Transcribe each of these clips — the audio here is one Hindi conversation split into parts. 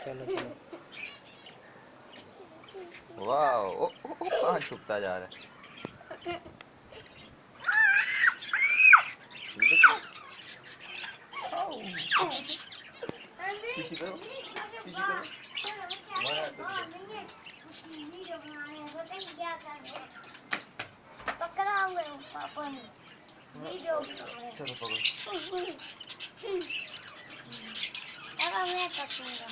चलो चलो। वाह, ओ कहाँ छुपता जा रहा है। देखो, आओ, पीछे करो, पीछे करो। तुम्हारा तो पकड़ाऊंगा पापा ने वीडियो बना रहे हैं। चलो पकड़ो। अब मैं पकड़ूंगा।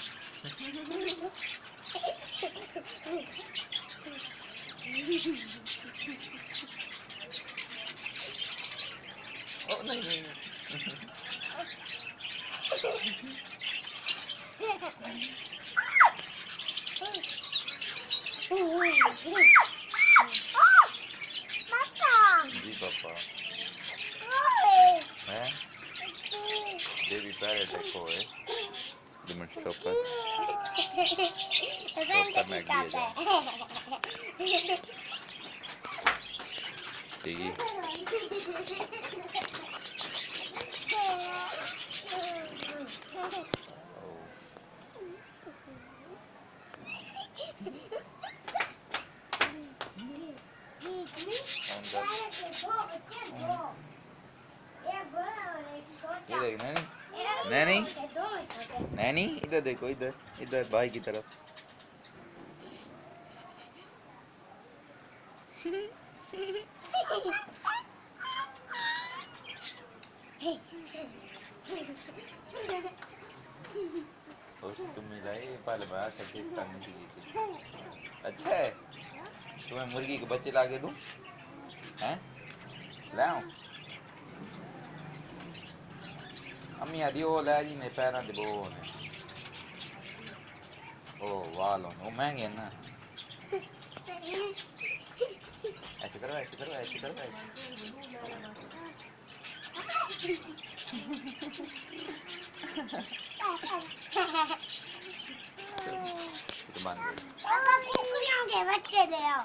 ओ नहीं नहीं नहीं। जी पापा है बेबी पैरेट देखो है लिमिट स्टॉप कर करने के लिए जाओ ठीक है ये देख नैनी नैनी नैनी इधर देखो इधर इधर भाई की तरफ तुम मिलाई पहले मैं आकर टेस्ट करने के लिए थी अच्छा है तुम्हें मुर्गी के बच्चे ला के दूं हैं लाऊं अम्मी आदि वो लै जी ने पैरों दे वो ने ओ वाल होने वो महंगे हैं ना ऐसे करो ऐसे करो ऐसे करो तो मान गए पापा कुकुरों के बच्चे ले आओ।